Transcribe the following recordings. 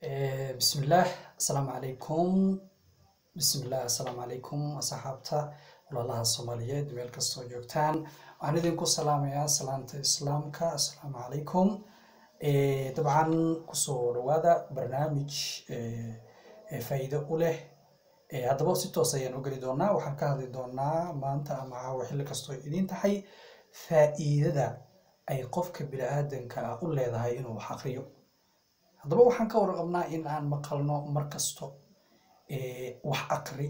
بسم الله السلام عليكم بسم الله السلام عليكم أصحابتا والله الصوماليات ويلكستو جوجتان وأنا دينكو سلام يا سلامة إسلامك السلام عليكم طبعا كسور وهذا برنامج فايدة أوله هذا بس توصية نقولي دونا وحكاه دونا ما أنت مع وحيل كستو إدين تحي فائدة أي قفك بلا آدم كأقول هذا هاي إنه حقيقي haddaba waxaan ka warqabnaa in aan maqalno markasto wax aqri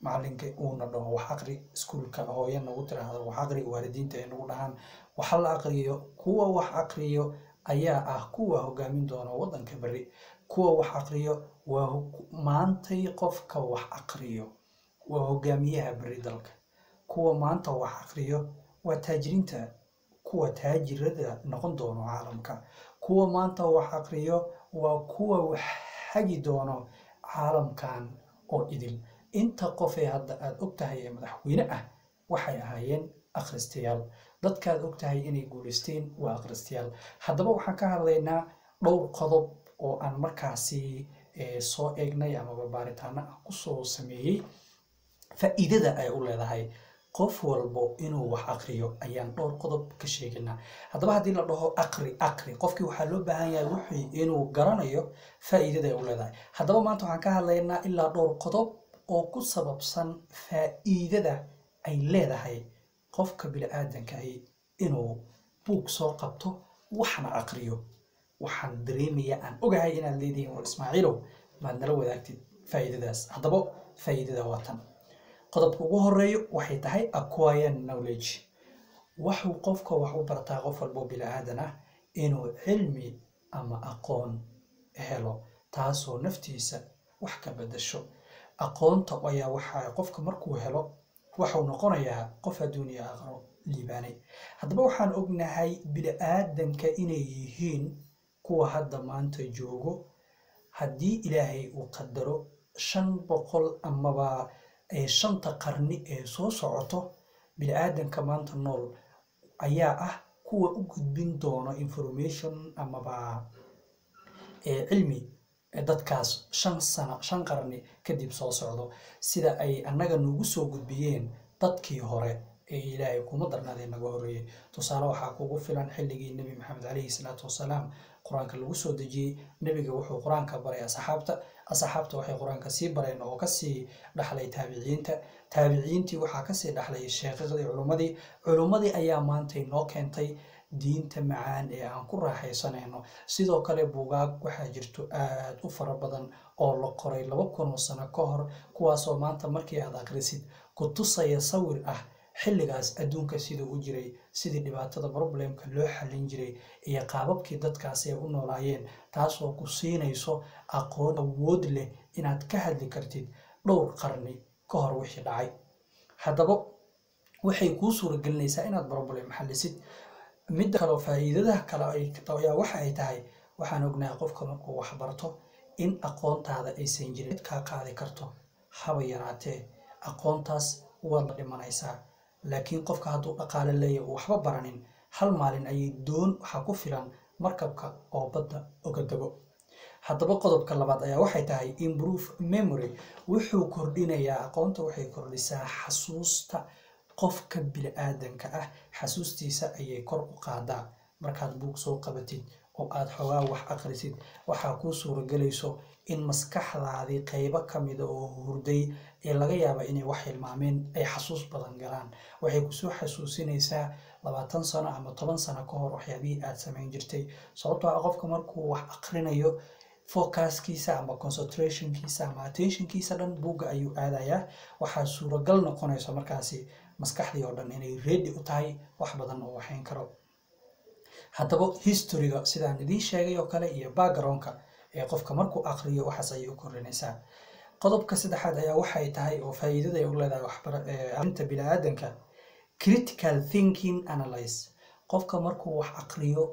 macalinka uuna dhaho wax aqri iskuulka hooyana ugu tiraahdo wax aqri waalidiinta ay nagu dhahaan waxa la aqriyo kuwa wax aqriyo ayaa ah kuwa hogaamin doona wadanka bari kuwa wax aqriyo waa maantay qofka wax aqriyo waa hogaamiyaha bari dalka kuwa maanta wax aqriyo waa taajiriinta kuwa taajirada noqon doona caalamka kuwa maanta wax aqriyo waa kuwa wax hagi doono caalamkan oo idil inta qof ee hadda aad ogtahay madaxweyne ah waxay ahaayeen akhristayaal dadka aad ogtahay inay guuleysteen waa akhristayaal haddaba waxaan ka hadlaynaa dhowr qodob oo aan markaasi soo eegnay ama baaritaano ku soo sameeyay faa'iidada ay u leedahay qof walbo inuu wax aqriyo ayaan dhowr qodob ka sheegnaa haddaba haddii la dhaho aqri qofkii waxaa loo baahan yahay wixii inuu garanayo faa'iidada ay u leedahay haddaba maanta waxaan ka hadlaynaa ilaa dhowr qodob oo ku sababsan faa'iidada ay leedahay qofka bini'aadanka ah inuu buug soo qabto waxna aqriyo waxaan dareemayaa aan ogahay inaad leedihiin war Ismaaciilow maad nala wadaagtid faa'iidadaas haddaba faa'iidada waa tan qodobka ugu horeeyo waxay tahay acquire knowledge waxuu qofka wax u bartaa qof walbo bini'aadan ah inuu cilmi ama aqoon helo taasoo naftiisa wax ka bedasho aqoonta ayaa waxa qofka markuu helo waxuu noqonayaa qof adduunyo aqro liibaanay haddaba waxaan ognahay bini'aadanka inay yihiin kuwa hadda maanta joogo haddii ilaahay uu qadaro 500 amaba shanta qarni ee soo socoto bini'aadanka maanta nool ayaa ah kuwa u gudbin doono information amaba cilmi dadkaas 5 qarni kadib soo socdo sida ay annaga nagu soo gudbiyeen dadkii hore ee ilaahay kuma darnaadeen naga horeeyay tusaale waxaa kugu filan xilligii nabi maxamed calayhi salaatu wasalaam quraanka lagu soo dejiyay nabiga wuxuu quraanka baray asxaabta waxay quraanka sii bareen oo ka sii dhaxlay taabiciintii waxaa ka sii dhaxlay sheekhdii culumadii ayaa maanta noo keentay diinta macaan ee aan ku raaxaysanayno sidoo kale buugaag waxaa jirto aad u fara badan oo la qoray 2000 sano ka hor kuwaasoo maanta markii aad akhrisid ku tusaya sawir ah xilligaas adduunka sidoo u jiray sidii dhibaatada problemka loo xallin jiray iyo qaababkii dadkaas ay u noolaayeen taasoo ku siinayso aqoon awood leh inaad ka hadli kartid dhowr qarni ka hor wixii dhacay haddaba waxay kuu suuragelinaysaa inaad problem xallisid mid kale faa'iidada kale ay tahay waxa ay tahay waxaan ognahay qofka markuu wax barto in aqoontaada aysan jirin ka qaadi karto haba yaraatee aqoontaas waa la dhimanaysaa laakiin qofka hadduu dhaqaale leeyahay waxba baranin hal maalin ayay doon waxa ku filan markabka oo badda uga dago haddaba qodobka labaad ayaa waxay tahay improve memory wuxuu kordhinayaa aqoonta waxay kordhisaa xasuusta qofka bini'aadanka ah xasuustiisa ayay kor u qaadaa markaad buug soo qabatid oo aad xogaa wax akhrisid waxaa kuu suuragelayso in maskaxdaadii qaybo ka mid oo hurday ee laga yaabo inay wax hilmaameen ay xasuus badan galaan waxay ku soo xasuusinaysaa 20 sano ama 10 sano ka hor waxyaabihii aad samayn jirtay sababtoo ah qofka markuu wax aqrinayo focuskiisa ama concentrationkiisa ama attentionkiisa dhan buugga ayuu aadayaa waxaa suuragal noqonaysa markaasi maskaxdii oo dhan inay ready u tahay wax badan oo waxayn karo haddaba historyga sidaan idiin sheegay oo kale iyo backgroundka ee qofka markuu aqriyo waxaas ayay u kordhinaysaa qodobka saddexaad ayaa waxay tahay oo faa'iidada ay u leedahay waxbarinta bini'aadanka critical thinking analyze qofka markuu wax aqriyo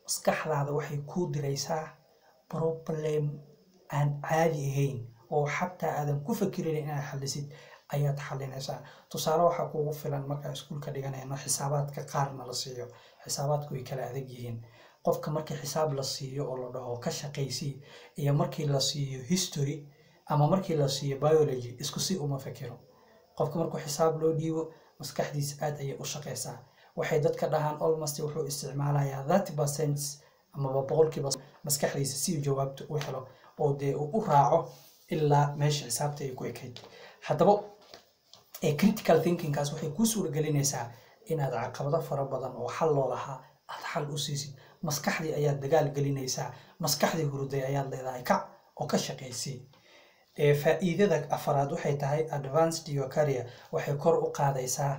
maskaxdaada waxay ku diraysaa problem aan caadi ahayn oo xataa aadan ku fakirin inaad xallisid ayaad xallinaysaa tusaale waxaa kugu filan markaa iskuulka dhiganayno xisaabaadka qaarna la siiyo xisaabaadku way kala adag yihiin qofka markii xisaab la siiyo oo la dhaho ka shaqaysi iyo markii la siiyo history ama markii la siiyo biology isku si uma fakiro qofka markuu xisaab loo dhiibo maskaxdiisa aad ayay u shaqeysaa waxay dadka dhahaan almost wuxuu isticmaalayaa 30% ama 100% maskaxdiisa si uu jawaabta u helo oo dee u raaco ilaa meesha xisaabta ay ku ekayd haddaba critical thinking kaas waxay ku suuragelinaysaa inaad caqabado fara badan oo xal loo lahaa aad xal u siisid maskaxdii ayaad dagaal gelinaysaa maskaxdii hurday ayaad leedahay kac oo ka shaqaysay faa'iidada afraad waxay tahay advanced your career waxay kor u qaadaysaa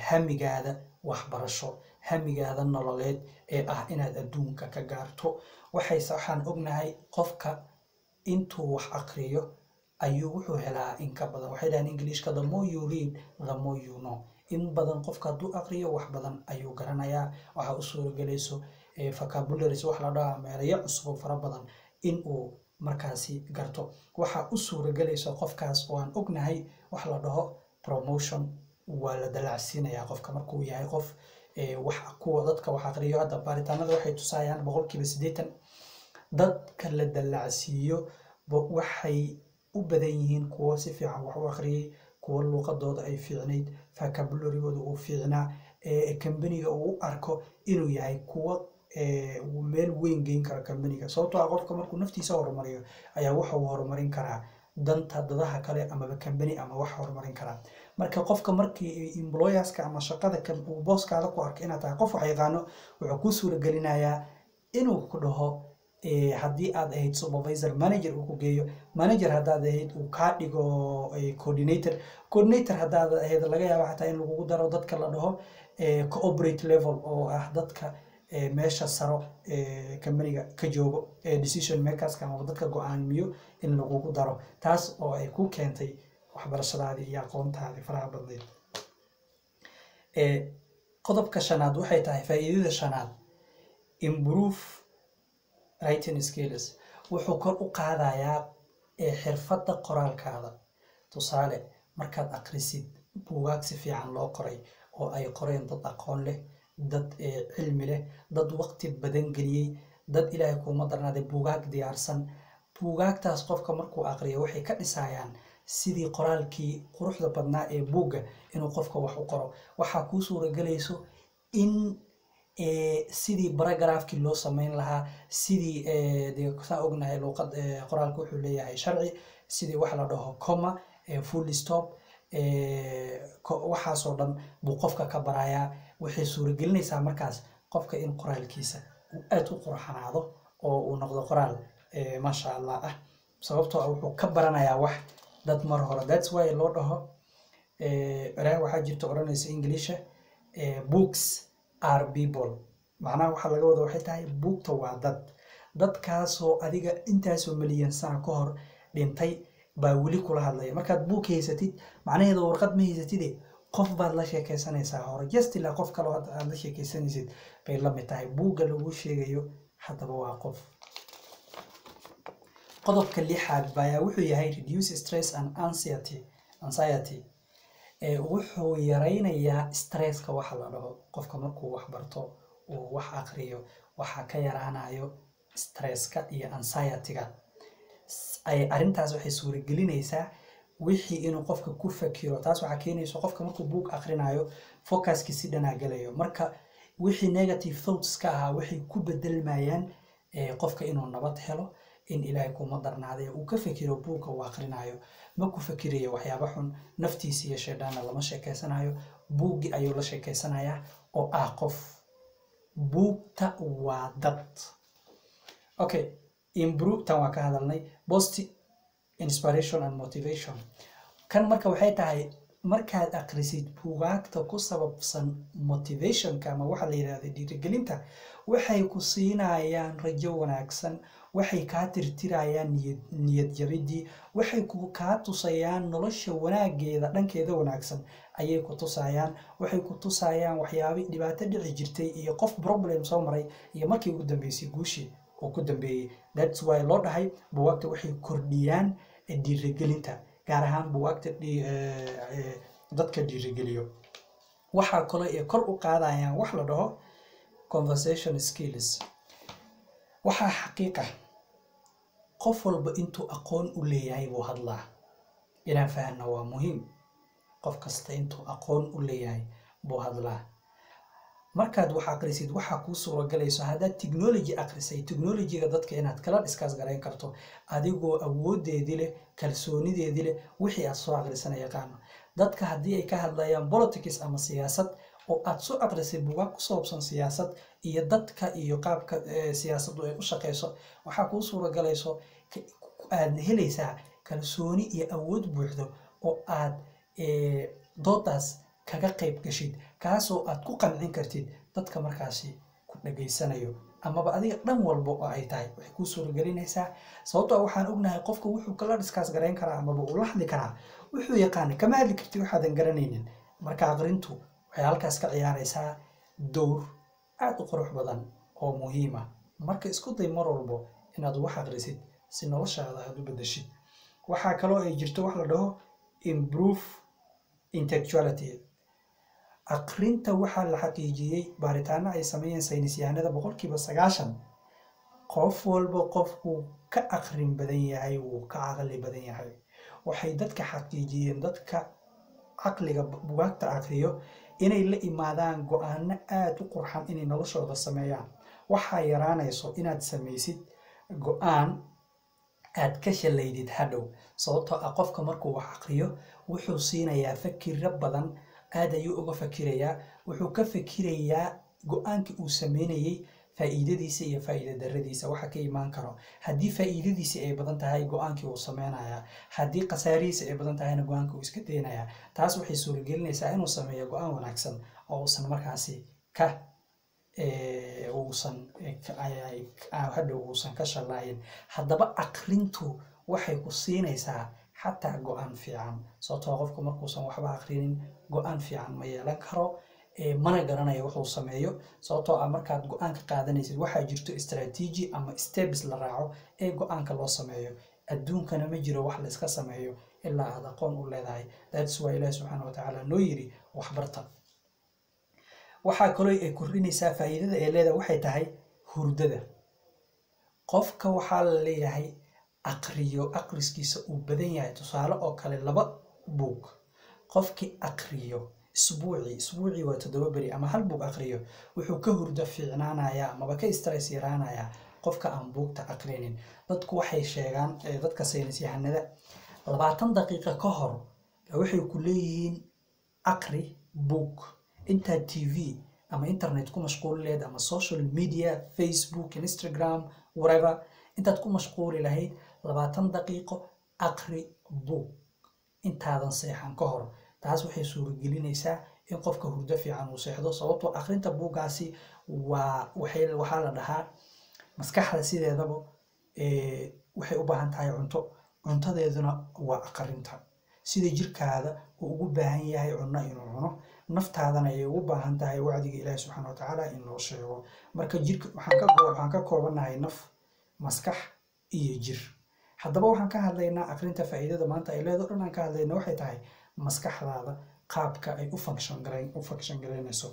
hamigaada waxbarasho hamigaada nololeed ee ah inaad adduunka ka gaarto waxaan ognahay qofka intuu wax aqriyo ayuu wuxuu helaa in ka badan waxay dhahaan Englishka the more you read the more you know in badan qofka hadduu aqriyo wax badan ayuu garanayaa waxa u suuragelayso vocabularies wax la dhaho meelayo cusub fara badan in uu markaasi garto waxa u suuragelayso qofkaas oo aan ognahay wax la dhaho promotion waa la dalacsiinayaa qofka markuu yahay qof wax kuwa dadka wax aqriyo hadda baaritaanada waxay tusayaan 80% dadka la dalacsiiyo waxay u badan yihiin kuwa si fiican wax u aqriyay kuwa luqadooda ay fiicnayd vocabulary-gooda uu fiicnaa company-ga uu arko inuu yahay kuwa meel weyn geyn kara company-ga sababtoo ah qofka markuu naftiisa horumariyo ayaa waxa uu horumarin karaa danta dadaha kale ama company ama wax horumarin karaa marka qofka markii employerska ama shaqada uu booskaada ku arko inaad tahay qof wax yaqaano wuxuu ku suuragelinayaa inuu ku dhaho haddii aad ahayd supervisor manager uu ku geeyo manager haddaad ahayd uu kaa dhigo coordinator haddaad ahayd laga yaabo xataa in lagugu daro dadka la dhaho cooperate level oo ah dadka meesha saro company-ga ka joogo decision makerska ama dadka go'aamiyo in lagugu daro taas oo ay ku keentay waxbarashadaadii iyo aqoontaadii faraha badneed qodobka shanaad waxay tahay faa'iidada shanaad improve writing skills wuxuu kor u qaadayaa xirfadda qoraalkaada tusaale markaad aqrisid buugaag si fiican loo qoray oo ay qoreen dad aqoon leh dad cilmi leh dad waqti badan geliyay dad ilaahay kuma darnaaday buugaag diyaarsan buugaagtaas qofka markuu aqriyo waxay ka dhisayaan sidii qoraalkii quruxda badnaa ee buugga inuu qofka wax u qoro waxa ku suuragelayso in sidii paragraafkii loo sameyn lahaa sidii deeqsa ognahay luqad qoraalku wuxuu leeyahay sharci sidii wax la dhaho comma full stop waxaasoo dhan buu qofka ka barayaa waxay suuragelinaysaa markaas qofka in qoraalkiisa uu aad u qurxanaado oo uu noqdo qoraal maasha Allah ah sababtoo ah wuxuu ka baranayaa wax dad mar hore that's why loo dhaho Arah waxaa jirta oranaysa English books are people macnaha waxa laga wada waxay tahay buugta waa dadkaasoo adiga intaasoo milyan sano ka hor dhintay baa weli kula hadlaya markaad buug haysatid macnaheedu warqad ma haysatid qof baad la sheekaysanaysaa hore just ilaa qof kale aad la sheekaysanaysid bay la mid tahay buugga lagu sheegayo haddaba waa qof qodobka lixaad baa wuxuu yahay reduce stress and anxiety wuxuu yaraynayaa stresska waxa la dhaho qofka markuu wax barto oo wax aqriyo waxa ka yaraanayo stresska iyo anxiety-ga arintaas waxay suuragelinaysaa wixii inuu qofka ku fakiro taas waxa keenayso qofka markuu buug aqrinayo focuski si dhanaagalayo marka wixii negative thoughts ka ah waxay ku bedelmayaan qofka inuu nabad helo in ilaahay kuma darnaaday uu ka fakiro buugga uu aqrinayo ma ku fakirayo waxyaabo xun naftiisa iyo sheedana lama sheekeysanayo buuggi ayuu la sheekeysanayaa oo ah qof buugta waa dad okay improve tan waa ka hadalnay positive inspiration and motivation kan marka waxay tahay markaad aqrisid buugaagta ku sababsan motivationka ama waxa la yiraahdo dhiirigelinta waxay ku siinayaan rajo wanaagsan waxay ka tirtirayaan niyad jabidii waxay ka tusayaan nolosha wanaageeda dhankeeda wanaagsan ayay ku tusayaan waxay ku tusayaan waxyaabo dhibaato dhici jirtay iyo qof problem soo maray iyo markii ugu dambeysay guushi oo ku dambeeyay that's why loo dhahay buugaagta waxay kordhiyaan dhiirigelinta gaar ahaan buugaagta dadka dhiirigeliyo waxa kale ee kor u qaadayaan wax la dhaho conversation skills waxaa xaqiiqa qof walba intuu aqoon u leeyahay buu hadlaa inaan fahanno waa muhiim qof kasta intuu aqoon u leeyahay buu hadlaa markaad wax akhrisid waxa kuu suuragalayso haddaad technology akhrisay technology-ga dadka inaad kala discuss garayn karto adigoo awoodeedii leh kalsoonideedii leh wixii aad soo akhrisan yaqaano dadka haddii ay ka hadlayaan politics ama siyaasad oo aad soo akhrisay buugaag ku saabsan siyaasad iyo dadka iyo qaabka siyaasaddu ay u shaqeyso waxaa kuu suuragalayso aad helaysaa kalsooni iyo awood buuxdo oo aad doodaas kaga qayb gashid kaasoo aad ku qancin kartid dadka markaasi ku dhageysanayo amaba adiga dhan walba oo ay tahay waxay kuu suuragalinaysaa sababtoo waxaan ognahay qofka wuxuu kala discuss garayn karaa amaba uu la hadli karaa wuxuu yaqaan kama hadli kartid waxaadan garanaynin marka aqrintu waxay halkaas ka ciyaaraysaa door aad u qurux badan oo muhiim ah marka isku day mar walbo inaad wax akhrisid si noloshaada aad u bedeshid waxaa kaloo ay jirto wax la dhaho improve intellectuality aqrinta waxaa la xaqiijiyey baaritaano ay sameeyeen saynisyahanada 90% qof walba qofku ka aqrin badan yahay wuu ka aqli badan yahay waxay dadka xaqiijiyeen dadka aqliga bugaagta aqriyo inay la imaadaan go'aano aad u qurxan inay noloshooda sameeyaan waxaa yaraanayso inaad samaysid go'aan aad ka shalaydid hadhow sababtoo ah qofka markuu wax aqriyo wuxuu siinayaa fakirro badan aad ayuu uga fakirayaa wuxuu ka fakirayaa go'aankii uu sameynayay faa'iidadiisa iyo faa'iido darradiisa waxa ka imaan karo haddii faa'iidadiisa ay badan tahay go'aankii uu sameynayaa haddii khasaarihiisa ay badan tahayna go'aankii uu iska deenayaa taas waxay suuragelinaysaa inuu sameeyo go'aan wanaagsan oo uusan markaasi ka hadhow uusan ka shalaayin haddaba aqrintu waxay ku siinaysaa xataa go'aan fiican sababtoo qofku markuusan waxba aqrinin go'aan fiican ma yeelan karo mana garanayo wuxuu sameeyo sababtoo ah markaad go'aanka qaadanaysid waxaa jirto strategy ama steps la raaco ee go'aanka loo sameeyo adduunkana ma jiro wax la iska sameeyo ilaa aad aqoon u leedahay that's why ilaahi subxaanahu wa tacaala noo yiri waxbarta waxaa kaloo ay kordhinaysaa faa'iidada ay leedahay waxay tahay hurdada qofka waxaa la leeyahay aqriskiisa uu badan yahay tusaale oo kale 2 buug qofkii aqriyo isbuuci waa 7 bari ama 1 buug aqriyo wuxuu ka hurdo fiicnaanayaa amaba ka stress yaraanayaa qofka aan buugta aqrinin dadku waxay sheegaan dadka saynisyahanada 20 daqiiqo ka hor waxay ku leeyihiin aqri buug inta TV ama internet ku mashquul leed ama social media Facebook Instagram whatever intaad ku mashquuli lahayd 20 daqiiqo aqri buug intaadan seexan ka hor taas waxay suuragelinaysaa in qofka hurdo fiican uu seexdo sababtoo aqrinta buugaasi waxaa la dhahaa maskaxda sideedaba waxay u baahan tahay cuntadeeduna waa aqrinta sida jirkaada uu ugu baahan yahay cunno inuu cuno naftaadana ay ugu baahan tahay wacdiga ilaahi subxaanahu wa tacaala in loo sheego marka jirka waxaan ka koobanahay naf maskax iyo jir haddaba waxaan ka hadlaynaa aqrinta faa'iidada maanta ay leedahay dhan aan ka hadlayna waxay tahay maskaxdaada qaabka ay u function garaynayso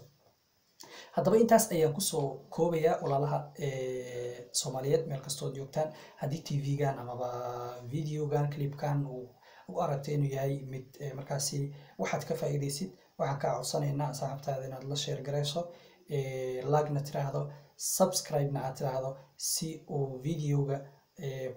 haddaba intaas ayaan kusoo koobayaa walaalaha Soomaaliyeed meel kastoo joogtaan haddii TV-gan amaba videogan clipkan u aragtay inuu yahay mid markaasi waxaad ka faa'iidaysid waxaan ka codsanaynaa saaxiibtaada inaad la share garayso like-na tiraahdo subscribe-na aad tiraahdo si uu videoga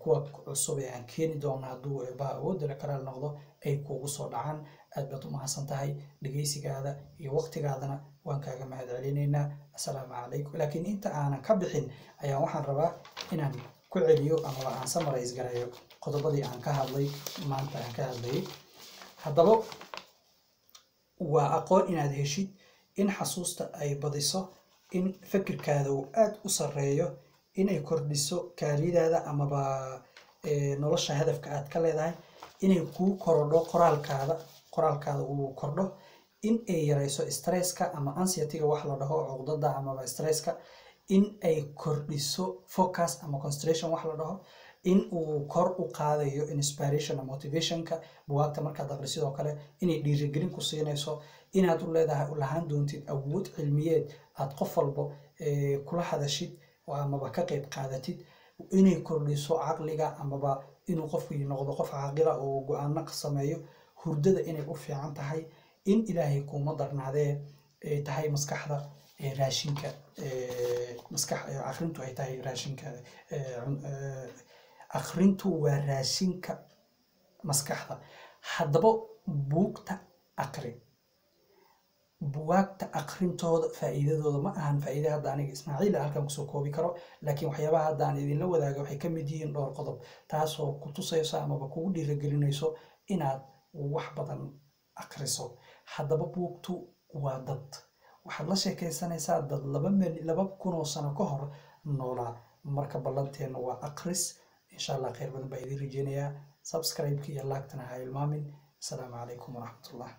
kuwa cusub ee aan keeni doono hadduu awoodda la kala noqdo ay kuugu soo dhacaan aad baad u mahadsan tahay dhegeysigaada iyo waqtigaadana waan kaaga mahadcelinaynaa assalaamu calaykum laakiin inta aanan ka bixin ayaa waxaan rabaa inaan ku celiyo ama aan summarize gareeyo qodobadii aan ka hadlay maanta aan ka hadlayay haddaba waa aqoon inaad heshid in xasuusta ay badiso in fikirkaada uu aad u sareeyo inay kordhiso kaalidaada amaba nolosha hadafka aad ka leedahay inay kuu korodho qoraalkaada uu kordho in ay yarayso stresska ama anxiety-ga wax la dhaho cuqdada amaba stresska in ay kordhiso focus ama concentration wax la dhaho in uu kor u qaadayo inspiration and motivationka buwaagta markaad aqri sidoo kale inay dhiirigelin ku siinayso inaad u leedahay u lahaan doontid awood cilmiyeed aad qof walba kula hadashid oo amaba ka qayb qaadatid inay kordhiso caqliga amaba inuu qofku noqdo qof caaqila oo go'aano sameeyo hurdada inay u fiican tahay in ilaahay kuma darnaadee ay tahay maskaxda raashinka maskax akhrintu ay tahay raashinka akhrintu waa raashinka maskaxda haddaba buugta akhri buugta akhrintooda faa'iidadooda ma ahan faa'iido hadda aniga Ismaaciil halkan ku soo koobi karo laakiin waxyaabaha hadda aan idin la wadaago waxay ka mid yihiin dhowr qodob taasoo ku tusaysa amaba kugu dhiirigelinayso inaad wax badan akhriso haddaba buugtu waa dad waxaad la sheekaysanaysaa dad 2,000 sano ka hor noolaa marka ballanteena waa akhris insha Allah khayr badan baa idin rajeynayaa subscribe-ka iyo like-tana ha ilmaamin assalaamu calaykum waraxmatullaah